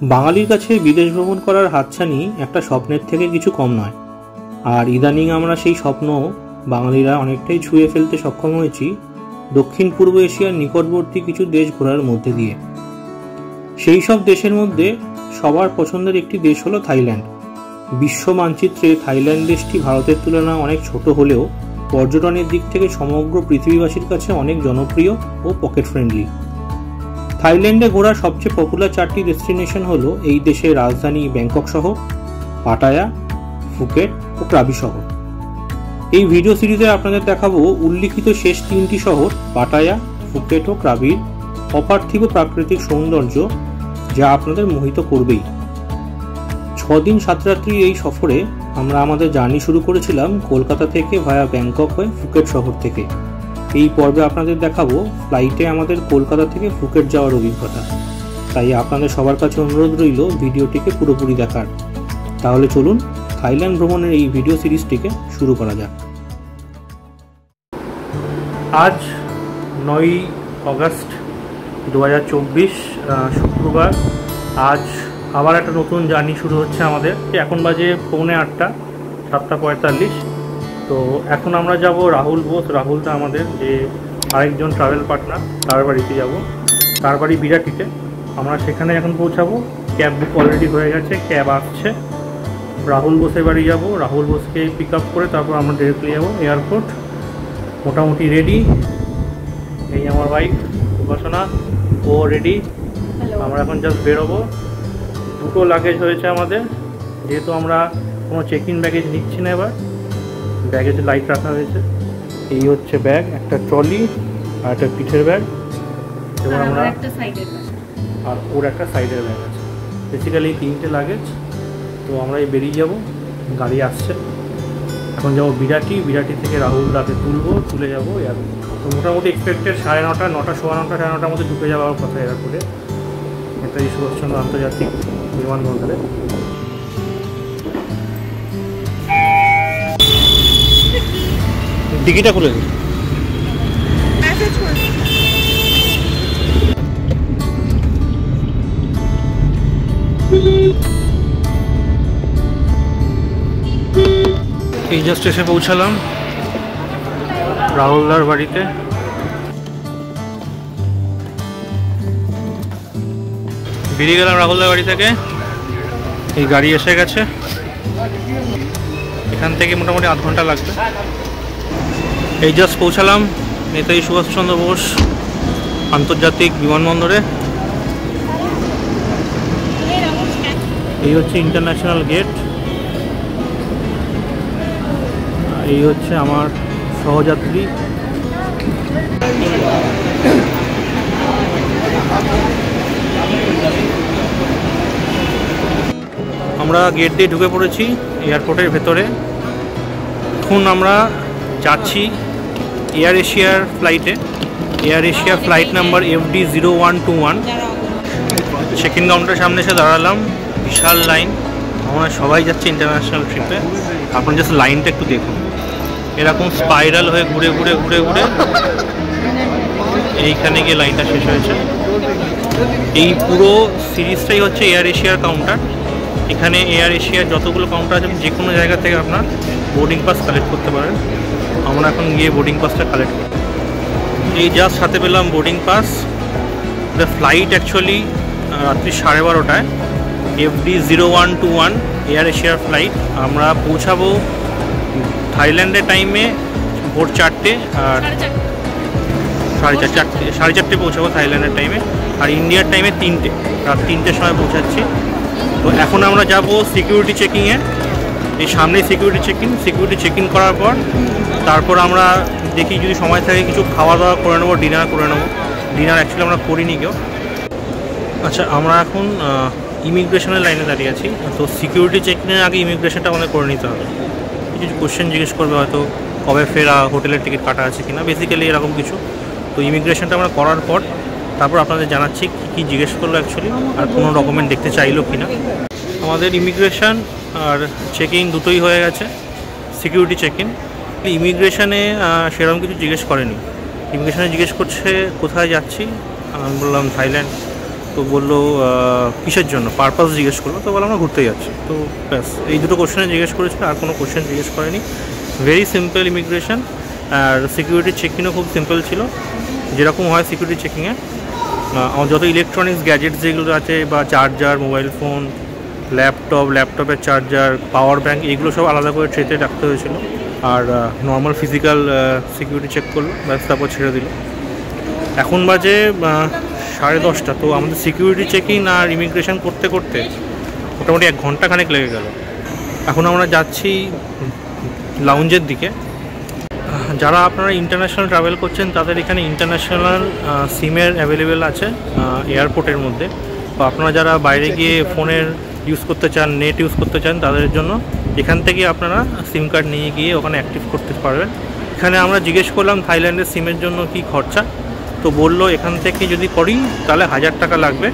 বাঙালির কাছে বিদেশ ভ্রমণ করার হাতছানি একটা স্বপ্নের থেকে কিছু কম নয়। আর ইদানিং আমরা সেই স্বপ্ন বাঙালিরা অনেকটাই ছুঁয়ে ফেলতে সক্ষম হয়েছি দক্ষিণ পূর্ব এশিয়ার নিকটবর্তী কিছু দেশ ঘোরার মধ্যে দিয়ে। সেই সব দেশের মধ্যে সবার পছন্দের একটি দেশ হলো থাইল্যান্ড। বিশ্ব মানচিত্রে থাইল্যান্ড দেশটি ভারতের তুলনায় অনেক ছোট হলেও পর্যটনের দিক থেকে সমগ্র পৃথিবীবাসীর কাছে অনেক জনপ্রিয় ও পকেট ফ্রেন্ডলি। থাইল্যান্ডে ঘোরার সবচেয়ে পপুলার 4টি ডেস্টিনেশন হলো এই দেশের রাজধানী ব্যাংকক শহর, পাটায়া, ফুকেট ও ক্রাবি শহর। এই ভিডিও সিরিজে আপনাদের দেখাবো উল্লিখিত শেষ 3টি শহর পাটায়া, ফুকেট ও ক্রাবির অপার্থিব প্রাকৃতিক সৌন্দর্য, যা আপনাদের মোহিত করবেই। 6 দিন 7 রাত্রি এই সফরে আমরা আমাদের জার্নি শুরু করেছিলাম কলকাতা থেকে ভায়া ব্যাংকক হয়ে ফুকেট শহর থেকে। এই পর্বে আপনাদের দেখাবো ফ্লাইটে আমাদের কলকাতা থেকে ফুকেট যাওয়ার অভিজ্ঞতা। তাই আপনাদের সবার কাছে অনুরোধ রইল ভিডিওটিকে পুরোপুরি দেখার। তাহলে চলুন থাইল্যান্ড ভ্রমণের এই ভিডিও সিরিজটিকে শুরু করা যাক। আজ 9 অগস্ট 2024 শুক্রবার। আজ আবার একটা নতুন জার্নি শুরু হচ্ছে আমাদের। এখন বাজে 7:45, 7:45। তো এখন আমরা যাব রাহুল বোস। রাহুলদা আমাদের যে আরেকজন ট্রাভেল পার্টনার, তার বাড়িতে যাব। তার বাড়ি বিরাটিতে। আমরা সেখানে এখন পৌঁছাবো। ক্যাব বুক অলরেডি হয়ে গেছে, ক্যাব আসছে। রাহুল বোসের বাড়ি যাব। রাহুল বোসকে পিক আপ করে তারপর আমরা ডিরেক্টলি যাবো এয়ারপোর্ট। মোটামুটি রেডি। এই আমার বাইক উপাসনা, ও রেডি। আমরা এখন জাস্ট বেরোবো। 2টো লাগেজ হয়েছে আমাদের, যেহেতু আমরা কোনো চেক ইন ব্যাগেজ নিচ্ছি না। এবার ব্যাগেজে লাইট রাখা হয়েছে। এই হচ্ছে ব্যাগ, একটা ট্রলি আর একটা পিঠের ব্যাগ, এবং আমরা আর ওর একটা সাইডের ব্যাগ আছে। বেসিক্যালি 3টে লাগেজ। তো আমরা এই বেরিয়ে যাব, গাড়ি আসছে। এখন যাবো বিরাটি। বিরাটি থেকে রাহুল দাকে তুলে যাবো এয়ারপোর্ট। তো মোটামুটি এক্সপেক্টেড 9:30, 9টা, 9:15, 9:30 মধ্যে ঢুকে যাওয়ার কথা এয়ারপোর্টে, নেতাজি সুভাষচন্দ্র আন্তর্জাতিক বিমানবন্দরে। টিকিটটা খুলে দিই। এই জাস্ট এসে পৌঁছালাম রাহুলদার বাড়িতে। বেরিয়ে গেলাম রাহুলদার বাড়ি থেকে। এই গাড়ি এসে গেছে। এখান থেকে মোটামুটি 8 ঘন্টা লাগবে। এই জাস্ট পৌঁছালাম নেতাজি সুভাষচন্দ্র বোস আন্তর্জাতিক বিমানবন্দরে। এই হচ্ছে ইন্টারন্যাশনাল গেট। এই হচ্ছে আমার সহযাত্রী। আমরা গেট দিয়ে ঢুকে পড়েছি এয়ারপোর্টের ভেতরে। এখন আমরা যাচ্ছি এয়ার এশিয়ার ফ্লাইটে। Air Asia flight number FD0121। Check in কাউন্টারের সামনে এসে দাঁড়ালাম। বিশাল লাইন। আমরা সবাই যাচ্ছে ইন্টারন্যাশনাল ট্রিপে। আপনার জাস্ট লাইনটা একটু দেখুন। এরকম স্পাইরাল হয়ে ঘুরে ঘুরে ঘুরে ঘুরে এইখানে গিয়ে লাইনটা শেষ হয়েছে। এই পুরো সিরিজটাই হচ্ছে এয়ার এশিয়ার কাউন্টার। এখানে এয়ার এশিয়ার যতগুলো কাউন্টার আছে যে কোনো জায়গা থেকে আপনার বোর্ডিং পাস কালেক্ট করতে পারেন। আমরা এখন গিয়ে বোর্ডিং পাসটা কালেক্ট করি। এই জাস্ট হাতে পেলাম বোর্ডিং পাস। ফ্লাইট অ্যাকচুয়ালি রাত্রি 12:30টায়, FD0121 এয়ার এশিয়ার ফ্লাইট। আমরা পৌঁছাবো থাইল্যান্ডের টাইমে ভোর 4টে, আর 4:30 পৌঁছাবো থাইল্যান্ডের টাইমে। আর ইন্ডিয়ার টাইমে 3টে, রাত 3টের সময় পৌঁছাচ্ছি। তো এখন আমরা যাব সিকিউরিটি চেকিংয়ে। এই সামনে সিকিউরিটি চেক ইন করার পর তারপর আমরা দেখি যদি সময় থাকে কিছু খাওয়া দাওয়া করে নেবো, ডিনার করে নেবো। ডিনার অ্যাকচুয়ালি আমরা করিনি কেউ। আচ্ছা, আমরা এখন ইমিগ্রেশনের লাইনে দাঁড়িয়ে আছি। তো সিকিউরিটি চেকিংয়ের আগে ইমিগ্রেশনটা আমাদের করে নিতে হবে। কিছু কোশ্চেন জিজ্ঞেস করবে, হয়তো কবে ফেরা, হোটেলের টিকিট কাটা আছে কিনা, বেসিক্যালি এরকম কিছু। তো ইমিগ্রেশনটা আমরা করার পর তারপর আপনাদের জানাচ্ছি কী জিজ্ঞেস করলো অ্যাকচুয়ালি, আর কোনো ডকুমেন্ট দেখতে চাইলো কিনা। আমাদের ইমিগ্রেশন আর চেকিং দুটোই হয়ে গেছে। সিকিউরিটি চেক ইন, ইমিগ্রেশনে সেরকম কিছু জিজ্ঞেস করেনি। ইমিগ্রেশনে জিজ্ঞেস করছে কোথায় যাচ্ছি। আমি বললাম থাইল্যান্ড। তো বললো কিসের জন্য, পারপাস জিজ্ঞেস করলো। তো বললাম আমরা ঘুরতে যাচ্ছি। তো ব্যাস এই দুটো কোশ্চেনে জিজ্ঞেস করেছিল, আর কোনো কোশ্চেন জিজ্ঞেস করেনি। Very simple immigration. আর সিকিউরিটি চেকিংও খুব সিম্পল ছিল, যেরকম হয় সিকিউরিটি চেকিংয়ে। যত ইলেকট্রনিক্স গ্যাজেটস যেগুলো আছে, বা চার্জার, মোবাইল ফোন, ল্যাপটপের চার্জার, পাওয়ার ব্যাঙ্ক, এগুলো সব আলাদা করে ট্রেতে রাখতে হয়েছিল। আর নর্মাল ফিজিক্যাল সিকিউরিটি চেক করলো, ব্যাস তারপর ছেড়ে দিল। এখন বাজে 10:30। তো আমাদের সিকিউরিটি চেকিং আর ইমিগ্রেশন করতে করতে মোটামুটি 1 ঘন্টাখানেক লেগে গেল। এখন আমরা যাচ্ছি লাউঞ্জের দিকে। যারা আপনারা ইন্টারন্যাশনাল ট্রাভেল করছেন তাদের এখানে ইন্টারন্যাশনাল সিমের অ্যাভেলেবেল আছে এয়ারপোর্টের মধ্যে। তো আপনারা যারা বাইরে গিয়ে ফোনের ইউজ করতে চান, নেট ইউজ করতে চান, তাদের জন্য এখান থেকে আপনারা সিম কার্ড নিয়ে গিয়ে ওখানে অ্যাক্টিভ করতে পারবেন। এখানে আমরা জিজ্ঞেস করলাম থাইল্যান্ডের সিমের জন্য কি খরচা। তো বললো এখান থেকে যদি করি তাহলে 1000 টাকা লাগবে।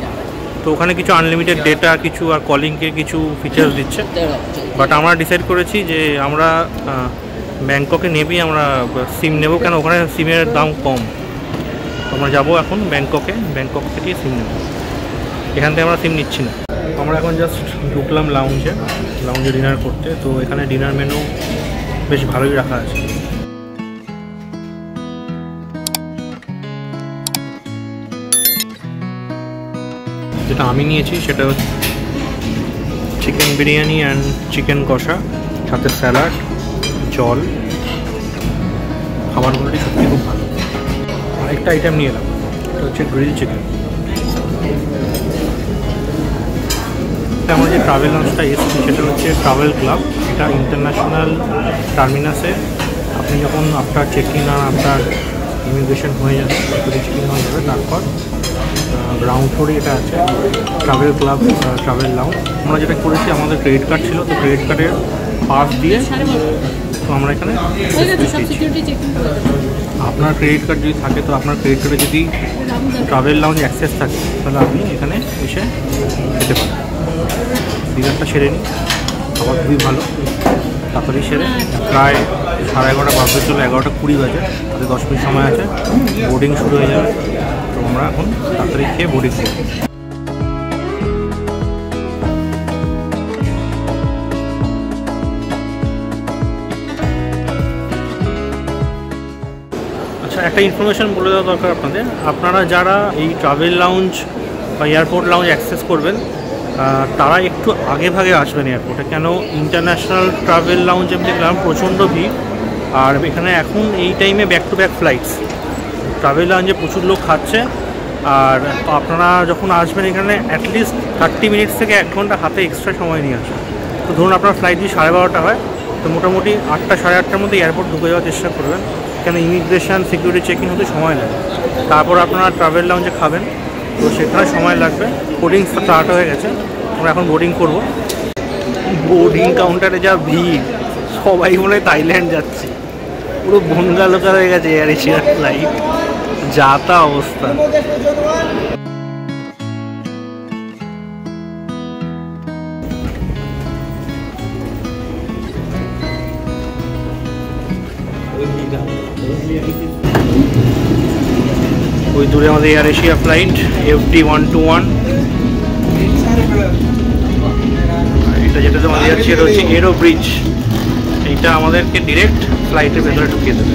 তো ওখানে কিছু আনলিমিটেড ডেটা, কিছু আর কলিংয়ের কিছু ফিচার্স দিচ্ছে। বাট আমরা ডিসাইড করেছি যে আমরা ব্যাংককে নেবেই আমরা সিম নেব, কেন ওখানে সিমের দাম কম। আমরা যাবো এখন ব্যাংকক থেকে সিম নেব। এখান থেকে আমরা সিম নিচ্ছি না। আমরা এখন জাস্ট ঢুকলাম লাউঞ্জে ডিনার করতে। তো এখানে ডিনার মেনু বেশ ভালোই রাখা আছে। যেটা আমি নিয়েছি সেটা হচ্ছে চিকেন বিরিয়ানি অ্যান্ড চিকেন কষা, সাথে স্যালাড, জল। খাবারগুলোটি সত্যি খুব ভালো। আরেকটা আইটেম নিয়ে এলাম, এটা হচ্ছে গ্রিল চিকেন। আমার যে ট্রাভেল লঞ্চটা এসেছি সেটা হচ্ছে ট্রাভেল ক্লাব। এটা ইন্টারন্যাশনাল টার্মিনাসে আপনি যখন আপনার চেকিং আর আপনার ইমিগ্রেশন হয়ে যাবে, সিকিউরিটি চেকিং হয়ে যাবে, তারপর গ্রাউন্ড ফ্লোরে এটা আছে ট্রাভেল ক্লাব, ট্রাভেল লাউঞ্জ। আমরা যেটা করেছি, আমাদের ক্রেডিট কার্ড ছিল, তো ক্রেডিট কার্ডের পাস দিয়ে তো আমরা এখানে আপনার ক্রেডিট কার্ড যদি থাকে, তো আপনার ক্রেডিট কার্ডে যদি ট্রাভেল লাউঞ্জ অ্যাক্সেস থাকে তাহলে আপনি এখানে এসে খেতে পারেন। ডিনারটা সেরে নিই, খাবার খুবই ভালো, তাড়াতাড়ি সেরে প্রায় 11:30 বাজতে চলে, 11:20 বাজে, তাতে 10 মিনিট সময় আছে, বোর্ডিং শুরু হয়ে যাবে। তো আমরা এখন তাড়াতাড়ি খেয়ে বোর্ডিং করব। আচ্ছা, একটা ইনফরমেশন বলে দেওয়া দরকার আপনাদের। আপনারা যারা এই ট্রাভেল লাউঞ্জ বা এয়ারপোর্ট লাউঞ্জ অ্যাক্সেস করবেন, তারা একটু আগে ভাগে আসবেন এয়ারপোর্টে, কেন ইন্টারন্যাশনাল ট্রাভেল লাউঞ্জে দেখলাম প্রচণ্ড ভিড়। আর এখানে এখন এই টাইমে back to back flights, travel লাউঞ্জে প্রচুর লোক খাচ্ছে। আর আপনারা যখন আসবেন এখানে অ্যাটলিস্ট 30 মিনিটস থেকে 1 ঘন্টা হাতে এক্সট্রা সময় নিয়ে আসবেন। তো ধরুন আপনার ফ্লাইট যদি 12:30 হয়, তো মোটামুটি 8টা সাড়ে 8টার মধ্যে এয়ারপোর্ট ঢুকে যাওয়ার চেষ্টা করবেন, কেন ইমিগ্রেশন সিকিউরিটি চেকিং হতে সময় লাগে। তারপর আপনারা ট্রাভেল লাউঞ্জে খাবেন, তো সেখানে সময় লাগবে। বোর্ডিং স্টার্ট হয়ে গেছে, আমরা এখন বোর্ডিং করব। বোর্ডিং কাউন্টারে যা ভিড়, সবাই মনে হয় থাইল্যান্ড যাচ্ছে, পুরো ভঙ্গা লোকা হয়ে গেছে এয়ার এশিয়ার ফ্লাইট, যা তা অবস্থা। ওই দূরে আমাদের এয়ার এশিয়া ফ্লাইট FD121। এটা যেটাতে আমাদের যাচ্ছে এটা হচ্ছে এরো ব্রিজ। এইটা আমাদেরকে ডিরেক্ট ফ্লাইটের ভেতরে ঢুকিয়ে দেবে।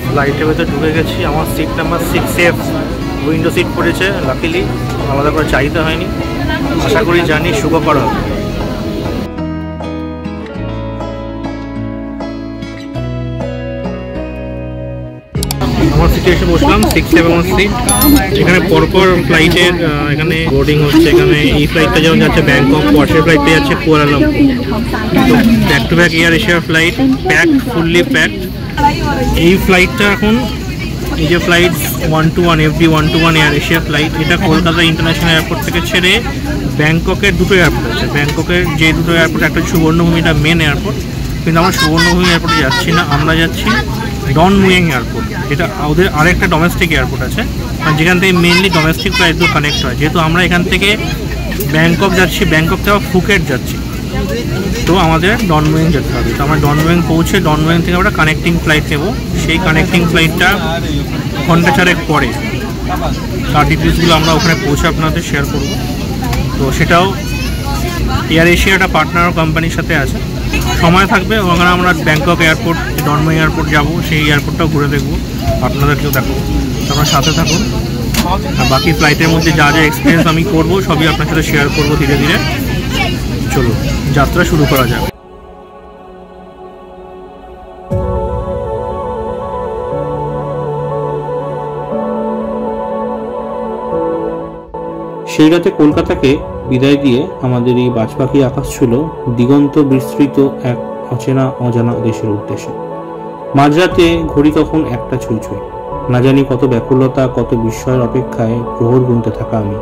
ফ্লাইটের ভেতরে ঢুকে গেছি। আমার seat number 6F, window seat পড়েছে, লাকিলি আলাদা করে চাইতে হয়নি। আশা করি জার্নি সুখকর হবে। আমার সিটে এসে বসলাম, 6-7 সিট। এখানে পরপর ফ্লাইটের এখানে বোর্ডিং হচ্ছে। এখানে এই ফ্লাইটটা যেমন যাচ্ছে ব্যাংকক, পাশের ফ্লাইটটা যাচ্ছে কুয়ালালামপুর। তো ব্যাক টু ব্যাক এয়ার এশিয়ার ফ্লাইট, প্যাকড, ফুললি প্যাকড। এই ফ্লাইটটা এখন এই যে flight 121 FD121 air Asia flight, এটা কলকাতা ইন্টারন্যাশনাল এয়ারপোর্ট থেকে ছেড়ে ব্যাংককের দুটো এয়ারপোর্ট আছে। ব্যাংককের যে দুটো এয়ারপোর্ট, একটা সুবর্ণভূমিটা মেন এয়ারপোর্ট, কিন্তু আমরা সুবর্ণভূমি এয়ারপোর্টে যাচ্ছি না, আমরা যাচ্ছি ডন মুয়েং এয়ারপোর্ট, যেটা ওদের আরেকটা ডোমেস্টিক এয়ারপোর্ট আছে, যেখান থেকে মেনলি ডোমেস্টিক ফ্লাইটগুলো কানেক্ট হয়। যেহেতু আমরা এখান থেকে ব্যাংকক যাচ্ছি, ব্যাংকক থেকে ফুকেট যাচ্ছি, তো আমাদের ডনমুয়েং যেতে হবে। তো আমরা ডনমুয়েং পৌঁছে ডনমুয়েং থেকে আমরা কানেক্টিং ফ্লাইট নেব। সেই কানেক্টিং ফ্লাইটটা ঘন্টা 4 পরে, তার ডিটেলসগুলো আমরা ওখানে পৌঁছে আপনাদের শেয়ার করব। তো সেটাও এয়ার এশিয়া একটা পার্টনার কোম্পানির সাথে আছে, সময় থাকবে। ওখানে আমরা ব্যাংকক এয়ারপোর্ট, ডনমুয়েং এয়ারপোর্ট যাব, সেই এয়ারপোর্টটাও ঘুরে দেখবো, আপনাদেরকেও দেখাবো। তো আপনারা সাথে থাকুন। আর বাকি ফ্লাইটের মধ্যে যা যা এক্সপিরিয়েন্স আমি করব সবই আপনার সাথে শেয়ার করব ধীরে ধীরে। চলো যাত্রা শুরু করা যাক। সেই রাতে কলকাতাকে বিদায় দিয়ে আমাদের এই বাজপাখি আকাশ ছিল দিগন্ত বিস্তৃত এক অচেনা অজানা দেশের উদ্দেশ্যে। মাঝরাতে ঘড়ি তখন 1টা ছুঁই ছুঁই। না জানি কত ব্যাকুলতা, কত বিস্ময়ের অপেক্ষায় প্রহর গুনতে থাকা আমি।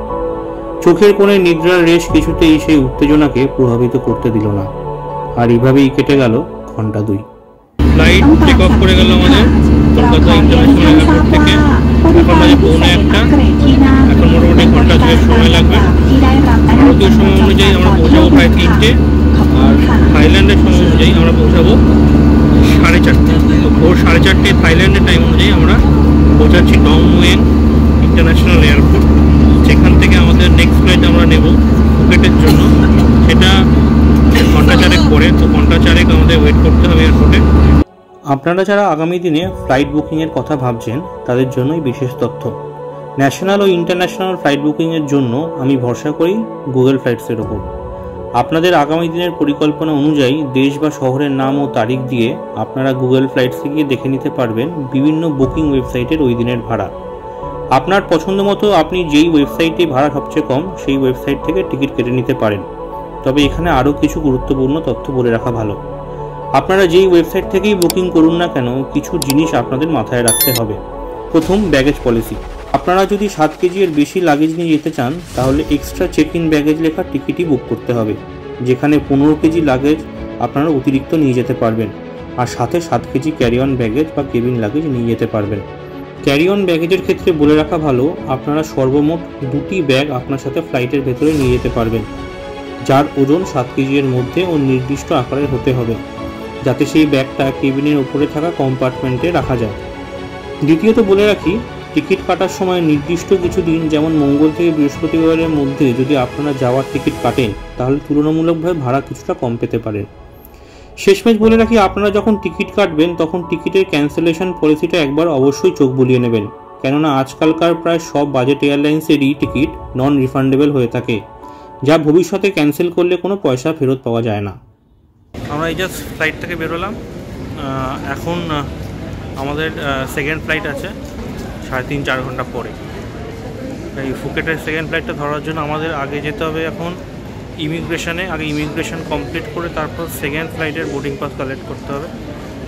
চোখের কোণে নিদ্রার রেশ কিছুতেই সেই উত্তেজনাকে প্রভাবিত করতে দিল না। আর এইভাবেই কেটে গেল ঘন্টা 2। ফ্লাইট টেক অফ করে গেল আমাদের কলকাতা ইন্টারন্যাশনাল এয়ারপোর্ট থেকে। এখন বাজে 1:45। এখন মোটামুটি ঘন্টা 2 সময় লাগবে। ভারতীয় সময় অনুযায়ী আমরা পৌঁছাবো প্রায় 3টে, আর থাইল্যান্ডের সময় অনুযায়ী আমরা পৌঁছাবো 4:30। তো ভোর 4:30 থাইল্যান্ডের টাইম অনুযায়ী আমরা পৌঁছাচ্ছি ডনমুয়েং ইন্টারন্যাশনাল এয়ারপোর্ট, যেখান থেকে আমাদের নেক্সট ফ্লাইট আমরা নেব ফুকেটের জন্য। সেটা ঘন্টা 4 পরে। তো ঘন্টা 4 আমাদের ওয়েট করতে হবে এয়ারপোর্টে। আপনারা যারা আগামী দিনে ফ্লাইট বুকিংয়ের কথা ভাবছেন তাদের জন্যই বিশেষ তথ্য। ন্যাশনাল ও ইন্টারন্যাশনাল ফ্লাইট বুকিংয়ের জন্য আমি ভরসা করি গুগল ফ্লাইটসের ওপর। আপনাদের আগামী দিনের পরিকল্পনা অনুযায়ী দেশ বা শহরের নাম ও তারিখ দিয়ে আপনারা গুগল ফ্লাইটসে গিয়ে দেখে নিতে পারবেন বিভিন্ন বুকিং ওয়েবসাইটের ওই দিনের ভাড়া। আপনার পছন্দ মতো আপনি যেই ওয়েবসাইটে ভাড়া সবচেয়ে কম সেই ওয়েবসাইট থেকে টিকিট কেটে নিতে পারেন। তবে এখানে আরও কিছু গুরুত্বপূর্ণ তথ্য বলে রাখা ভালো। আপনারা যেই ওয়েবসাইট থেকেই বুকিং করুন না কেন, কিছু জিনিস আপনাদের মাথায় রাখতে হবে। প্রথম, ব্যাগেজ পলিসি। আপনারা যদি 7 কেজি এর বেশি লাগেজ নিয়ে যেতে চান তাহলে এক্সট্রা চেক ইন ব্যাগেজ লেখা টিকিটই বুক করতে হবে, যেখানে 15 কেজি লাগেজ আপনারা অতিরিক্ত নিয়ে যেতে পারবেন, আর সাথে 7 কেজি ক্যারি অন ব্যাগেজ বা কেবিন লাগেজ নিয়ে যেতে পারবেন। ক্যারি অন ব্যাগেজের ক্ষেত্রে বলে রাখা ভালো, আপনারা সর্বমোট 2টি ব্যাগ আপনার সাথে ফ্লাইটের ভেতরে নিয়ে যেতে পারবেন, যার ওজন 7 কেজি এর মধ্যে ও নির্দিষ্ট আকারের হতে হবে, যাতে সেই ব্যাগটা কেবিনের উপরে থাকা কম্পার্টমেন্টে রাখা যায়। দ্বিতীয়ত বলে রাখি, টিকিট কাটার সময় নির্দিষ্ট কিছু দিন যেমন মঙ্গল থেকে বৃহস্পতিবারের মধ্যে যদি আপনারা যাওয়ার টিকিট কাটেন তাহলে তুলনামূলকভাবে ভাড়া কিছুটা কম পেতে পারেন। শেষমেশ বলে রাখি, আপনারা যখন টিকিট কাটবেন তখন টিকিটের ক্যান্সেলেশন পলিসিটা একবার অবশ্যই চোখ বুলিয়ে নেবেন, কেননা আজকালকার প্রায় সব বাজেট এয়ারলাইন্সেরই টিকিট নন রিফান্ডেবল হয়ে থাকে, যা ভবিষ্যতে ক্যান্সেল করলে কোনো পয়সা ফেরত পাওয়া যায় না। আমরা এই জাস্ট ফ্লাইট থেকে বেরোলাম। এখন আমাদের সেকেন্ড ফ্লাইট আছে 3.5-4 ঘন্টা পরে। এই ফুকেটের সেকেন্ড ফ্লাইটটা ধরার জন্য আমাদের আগে যেতে হবে এখন ইমিগ্রেশনে। আগে ইমিগ্রেশন কমপ্লিট করে তারপর সেকেন্ড ফ্লাইটের বোর্ডিং পাস কালেক্ট করতে হবে।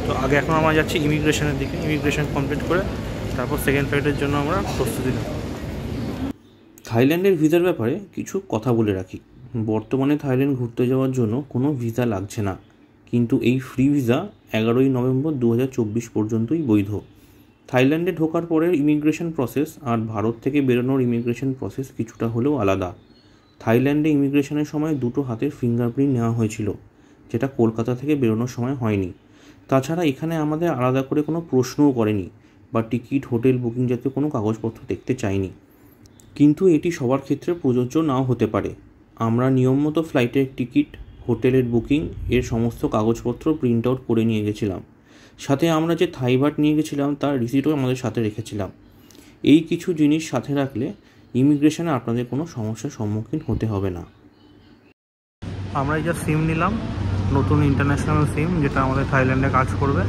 তো আগে এখন আমরা যাচ্ছি ইমিগ্রেশনের দিকে। ইমিগ্রেশন কমপ্লিট করে তারপর সেকেন্ড ফ্লাইটের জন্য আমরা প্রস্তুতি নেব। থাইল্যান্ডের ভিসার ব্যাপারে কিছু কথা বলে রাখি। বর্তমানে থাইল্যান্ড ঘুরতে যাওয়ার জন্য কোনো ভিসা লাগছে না, কিন্তু এই ফ্রি ভিসা 11ই নভেম্বর 2024 পর্যন্তই বৈধ। থাইল্যান্ডে ঢোকার পরের ইমিগ্রেশন প্রসেস আর ভারত থেকে বেরোনোর ইমিগ্রেশন প্রসেস কিছুটা হলেও আলাদা। থাইল্যান্ডে ইমিগ্রেশনের সময় 2টো হাতের ফিঙ্গারপ্রিন্ট নেওয়া হয়েছিল, যেটা কলকাতা থেকে বেরোনোর সময় হয়নি। তাছাড়া এখানে আমাদের আলাদা করে কোনো প্রশ্নও করেনি বা টিকিট, হোটেল বুকিং জাতীয় কোনো কাগজপত্র দেখতে চাইনি। কিন্তু এটি সবার ক্ষেত্রে প্রযোজ্য নাও হতে পারে। আমরা নিয়ম মতো ফ্লাইটের টিকিট, হোটেলের বুকিং এর সমস্ত কাগজপত্র প্রিন্ট আউট করে নিয়ে গেছিলাম। সাথে আমরা যে থাই বাট নিয়ে গেছিলাম তার রিসিটও আমাদের সাথে রেখেছিলাম। এই কিছু জিনিস সাথে রাখলে ইমিগ্রেশনে আপনাদের কোনো সমস্যার সম্মুখীন হতে হবে না। আমরা এই যা সিম নিলাম, নতুন ইন্টারন্যাশনাল সিম, যেটা আমাদের থাইল্যান্ডে কাজ করবে।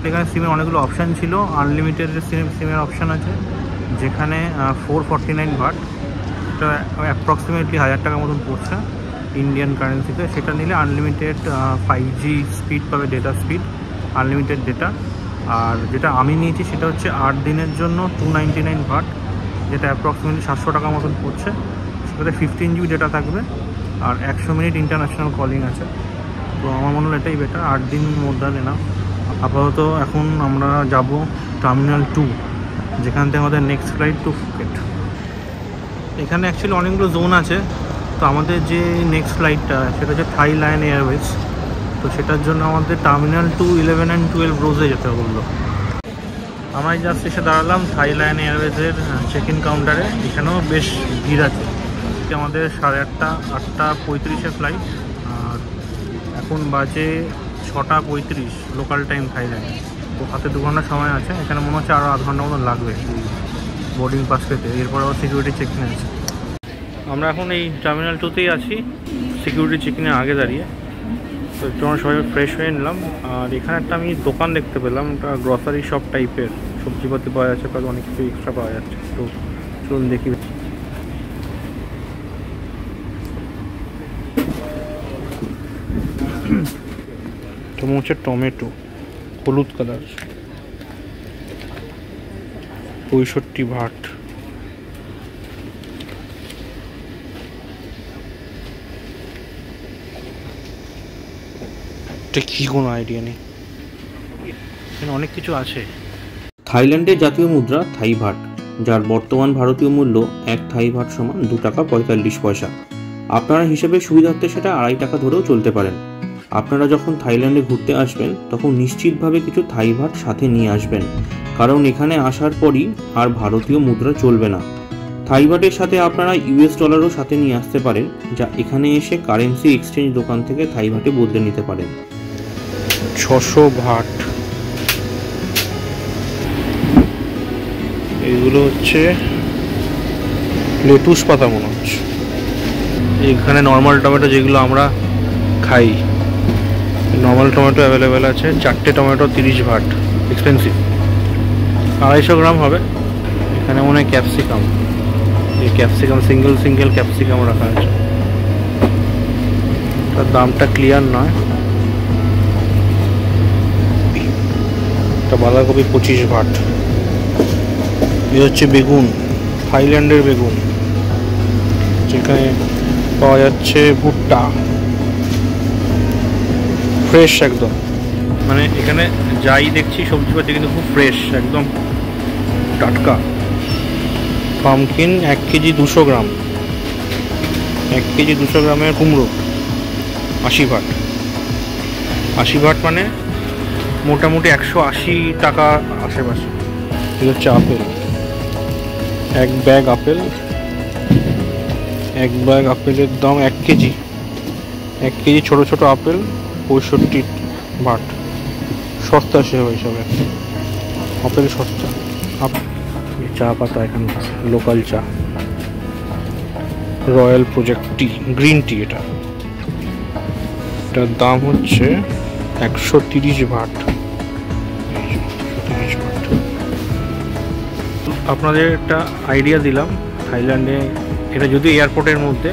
এখানে সিমের অনেকগুলো অপশান ছিল। আনলিমিটেড সিমের অপশান আছে, যেখানে 449 বাট, এটা অ্যাপ্রক্সিমেটলি 1000 টাকা মতন পড়ছে ইন্ডিয়ান কারেন্সিতে। সেটা নিলে আনলিমিটেড 5G স্পিড পাবে, ডেটা স্পিড, আনলিমিটেড ডেটা। আর যেটা আমি নিয়েছি সেটা হচ্ছে 8 দিনের জন্য 299 বাট, যেটা অ্যাপ্রক্সিমেটলি 700 টাকা মতন পড়ছে। সেটাতে 15 GB ডেটা থাকবে আর 100 মিনিট ইন্টারন্যাশনাল কলিং আছে। তো আমার মনে হলো এটাই বেটার, 8 দিন মধ্যে না। আপাতত এখন আমরা যাব টার্মিনাল 2, যেখান থেকে আমাদের নেক্সট ফ্লাইট টু ফুকেট। এখানে অ্যাকচুয়ালি অনেকগুলো জোন আছে, তো আমাদের যে নেক্সট ফ্লাইটটা সেটা হচ্ছে থাই লায়ন এয়ারওয়েজ। তো সেটার জন্য আমাদের টার্মিনাল 2, 11 and 12 রোজে যেতে বললো। আমরা জাস্ট এসে দাঁড়ালাম থাই লায়ন এয়ারওয়েজের চেক ইন কাউন্টারে। এখানেও বেশ ভিড় আছে। আমাদের 8:35 ফ্লাইট, আর এখন বাজে 6:35 লোকাল টাইম থাইল্যান্ডে। তো হাতে 2 ঘন্টা সময় আছে। এখানে মনে হচ্ছে আরও 8 ঘন্টা মতো লাগবে বোর্ডিং পাস পেতে। এরপর আবার সিকিউরিটি চেকিং আছে। আমরা এখন এই টার্মিনাল 2তেই আছি, সিকিউরিটি চেকিংয়ের আগে দাঁড়িয়ে। তো একটু আমরা সবাই ফ্রেশ হয়ে নিলাম। আর এখানে একটা আমি দোকান দেখতে পেলাম, একটা গ্রসারি শপ টাইপের, সবজিপাতি পাওয়া যাচ্ছে, প্লাস অনেক কিছু এক্সট্রা পাওয়া যাচ্ছে। তো চলুন দেখি। তোমার হচ্ছে টমেটো, হলুদ কালার, 65 ভাট। এটা কি কোনো আইডিয়া নেই, এখানে অনেক কিছু আছে। থাইল্যান্ডের জাতীয় মুদ্রা থাই ভাট, যার বর্তমান ভারতীয় মূল্য 1 থাই ভাট সমান 2 টাকা 45 পয়সা। আপনারা হিসেবে সুবিধার্থে সেটা 2.5 টাকা ধরেও চলতে পারেন। আপনারা যখন থাইল্যান্ডে ঘুরতে আসবেন তখন নিশ্চিতভাবে কিছু থাই ভাট সাথে নিয়ে আসবেন, কারণ এখানে আসার পরই আর ভারতীয় মুদ্রা চলবে না। থাই ভাটের সাথে আপনারা US ডলারও সাথে নিয়ে আসতে পারেন, যা এখানে এসে কারেন্সি এক্সচেঞ্জ দোকান থেকে থাই ভাটে বদলে নিতে পারেন। 600 ভাট। এগুলো হচ্ছে লেটুস পাতা মনে হচ্ছে। এখানে নর্মাল টমেটো যেগুলো আমরা খাই, নর্মাল টমেটো অ্যাভেলেবেল আছে। 4টে টমেটো 30 ভাট, এক্সপেন্সিভ। 250 গ্রাম হবে। এখানে মনে হয় ক্যাপসিকাম, এই ক্যাপসিকাম সিঙ্গেল ক্যাপসিকাম রাখা আছে। তার দামটা ক্লিয়ার নয়। বাঁধাকপি 25 ভাট। এ হচ্ছে বেগুন, থাইল্যান্ডের বেগুন, যেখানে পাওয়া যাচ্ছে ভুট্টা, ফ্রেশ একদম। মানে এখানে যাই দেখছি সবজিপাতি কিন্তু খুব ফ্রেশ, একদম টাটকা। পামকিন 1 কেজি 200 গ্রাম, 1 কেজি 200 গ্রামের কুমড়ো 80 ভাট। 80 ভাট মানে মোটামুটি 180 টাকা আশেপাশে। এই হচ্ছে আপেল, 1 ব্যাগ আপেল। 1 ব্যাগ আপেলের দাম 1 কেজি। 1 কেজি ছোট ছোট আপেল 65 ভাট। সস্তা সে হিসাবে, আপেল সস্তা। চা পাতা এখানকার লোকাল চা, রয়্যাল প্রজেক্ট টি, গ্রিন টি। এটার দাম হচ্ছে 130 ভাট। আপনাদের একটা আইডিয়া দিলাম, থাইল্যান্ডে এটা যদি এয়ারপোর্টের মধ্যে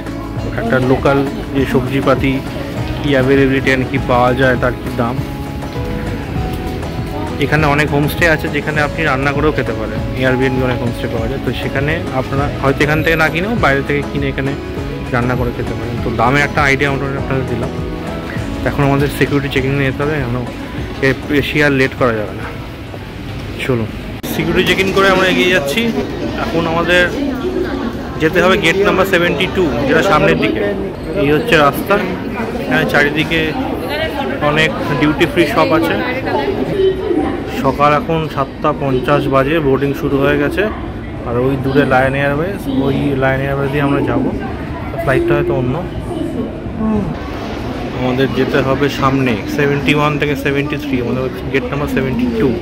একটা লোকাল যে সবজিপাতি কী অ্যাভেলেবিলিটি কী পাওয়া যায়, তার কী দাম। এখানে অনেক হোমস্টে আছে যেখানে আপনি রান্না করেও খেতে পারেন। এয়ারবিএনবি অনেক হোমস্টে পাওয়া যায়। তো সেখানে আপনারা হয়তো এখান থেকে না কিনেও বাইরে থেকে কিনে এখানে রান্না করে খেতে পারেন। তো দামের একটা আইডিয়া মোটামুটি আপনাদের দিলাম। এখন আমাদের সিকিউরিটি চেকিং নিয়ে যেতে হবে, কেন বেশি আর লেট করা যাবে না। চলুন, সিকিউরিটি চেক ইন করে আমরা এগিয়ে যাচ্ছি। এখন আমাদের যেতে হবে গেট নাম্বার 72, যেটা সামনের দিকে। এই হচ্ছে রাস্তা। এখানে চারিদিকে অনেক ডিউটি ফ্রি শপ আছে। সকাল এখন 7:50 বাজে, বোর্ডিং শুরু হয়ে গেছে। আর ওই দূরে লায়ন এয়ারওয়েজ, ওই লায়ন এয়ারওয়েজ দিয়ে আমরা যাব। ফ্লাইটটা হয়তো অন্য। আমাদের যেতে হবে সামনে 71 থেকে 73, আমাদের গেট নাম্বার 72।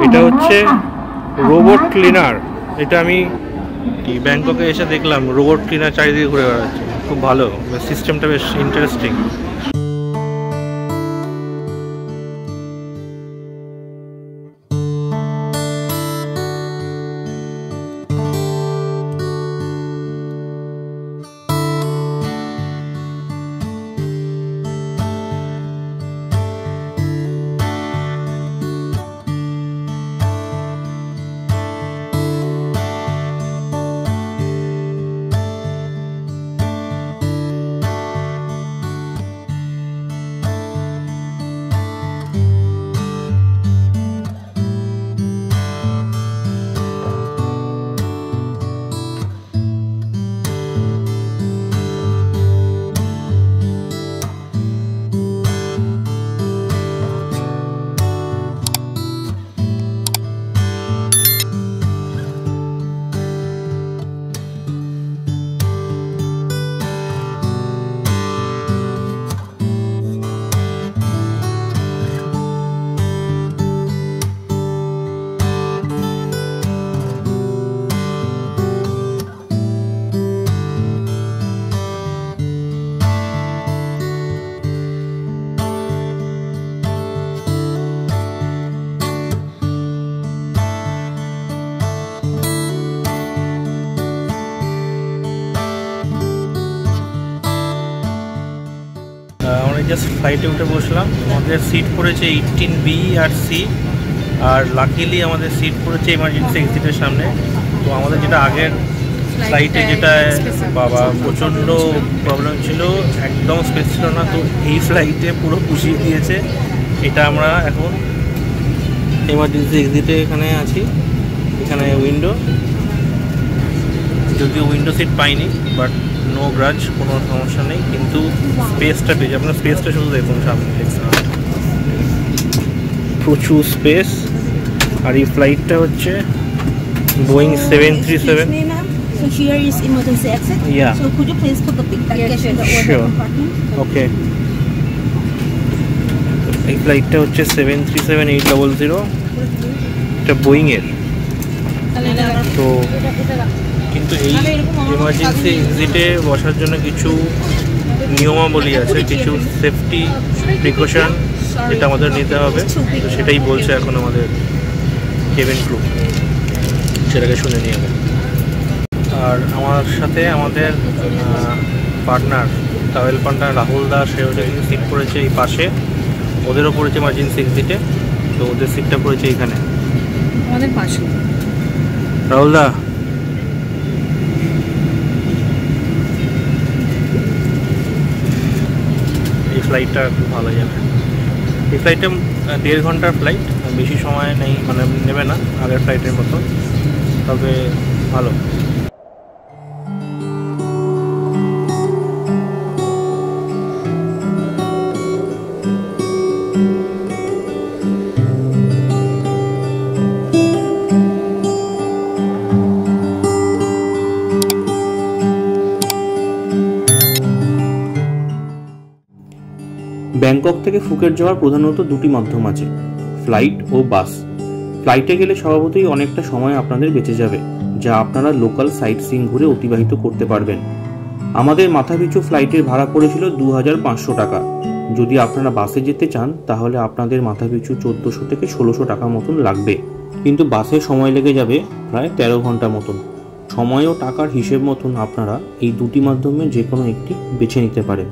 এটা হচ্ছে রোবট ক্লিনার। এটা আমি ব্যাংককে এসে দেখলাম, রোবট ক্লিনার চারিদিকে ঘুরে বেড়াচ্ছে। খুব ভালো, সিস্টেমটা বেশ ইন্টারেস্টিং। জাস্ট ফ্লাইটে উঠে বসলাম। আমাদের সিট পড়েছে 18B আর সি, আর লাকিলি আমাদের সিট পড়েছে এমার্জেন্সি এক্সিটের সামনে। তো আমাদের যেটা আগের ফ্লাইটে যেটা বাবা প্রচণ্ড প্রবলেম ছিল, একদম স্পেস ছিল না, তো এই ফ্লাইটে পুরো পুষিয়ে দিয়েছে। এটা আমরা এখন এমার্জেন্সি এক্সিটে এখানে আছি। এখানে উইন্ডো, যদিও উইন্ডো সিট পাইনি, বাট নো গ্রাজ, কোনো সমস্যা নেই, কিন্তু স্পেসটা পেয়েছি। আপনার স্পেসটা শুধু দেখুন সামনে, প্রচুর স্পেস। আর এই ফ্লাইটটা হচ্ছে Boeing 737। So here is emergency exit. Yeah. So could you please put the big baggage in the order compartment? ওকে, এই ফ্লাইটটা হচ্ছে 737-800, এটা বোয়িংয়ের। তো কিন্তু এই এমার্জেন্সি এক্সিটে বসার জন্য কিছু নিয়মাবলী আছে, কিছু সেফটি প্রিকশন যেটা আমাদের নিতে হবে। তো সেটাই বলছে এখন আমাদের কেবিন ক্রু, সেটাকে শুনে নিয়ে যাবে। আর আমার সাথে আমাদের partner travel partner Rahul Das, সেও সিট পড়েছে এই পাশে, ওদেরও পড়েছে এমার্জেন্সি এক্সিটে। তো ওদের সিটটা পড়েছে এখানে আমাদের পাশে। রাহুল দা, এই ফ্লাইটটা খুব ভালো যাবে। এই ফ্লাইটটা 1.5 ঘন্টার ফ্লাইট, বেশি সময় নেই, মানে নেবে না আগের ফ্লাইটের মতো, তবে ভালো। ব্যাংকক থেকে ফুকেট যাওয়ার প্রধানত দুটি মাধ্যম আছে, ফ্লাইট ও বাস। ফ্লাইটে গেলে স্বভাবতই অনেকটা সময় আপনাদের বেঁচে যাবে, যা আপনারা লোকাল সাইট সিইং ঘুরে অতিবাহিত করতে পারবেন। আমাদের মাথাপিছু ফ্লাইটের ভাড়া পড়েছিল 2500 টাকা। যদি আপনারা বাসে যেতে চান তাহলে আপনাদের মাথাপিছু 1400 থেকে 1600 টাকা মতন লাগবে, কিন্তু বাসে সময় লেগে যাবে প্রায় 13 ঘন্টা মতন। সময় ও টাকার হিসেব মতন আপনারা এই দুটি মাধ্যমে যে কোনো একটি বেছে নিতে পারেন।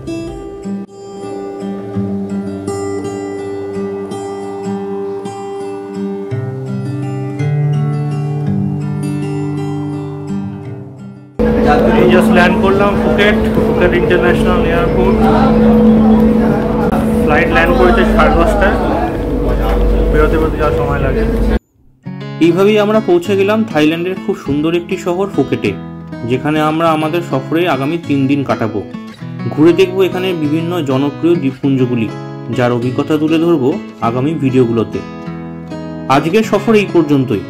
এই জাস্ট ল্যান্ড করলাম Phuket international airport. Flight land করেছে 10:30টায়, বেরোতে যা সময় লাগে। এইভাবেই আমরা পৌঁছে গেলাম থাইল্যান্ডের খুব সুন্দর একটি শহর ফুকেটে, যেখানে আমরা আমাদের সফরে আগামী 3 দিন কাটাবো। ঘুরে দেখবো এখানে বিভিন্ন জনপ্রিয় দ্বীপপুঞ্জগুলি, যার অভিজ্ঞতা তুলে ধরবো আগামী ভিডিওগুলোতে। আজকের সফর এই পর্যন্তই।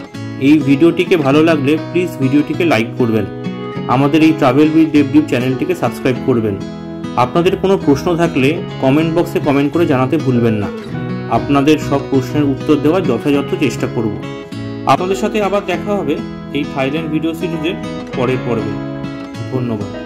এই ভিডিওটিকে ভালো লাগলে প্লিজ ভিডিওটিকে লাইক করবেন, আমাদের এই ট্রাভেল উইথ দেবদীপ চ্যানেলটিকে সাবস্ক্রাইব করবেন। আপনাদের কোনো প্রশ্ন থাকলে কমেন্ট বক্সে কমেন্ট করে জানাতে ভুলবেন না। আপনাদের সব প্রশ্নের উত্তর দেওয়ার যথাযথ চেষ্টা করব। আপনাদের সাথে আবার দেখা হবে এই থাইল্যান্ড ভিডিও সিরিজের পরের পর্বে। ধন্যবাদ।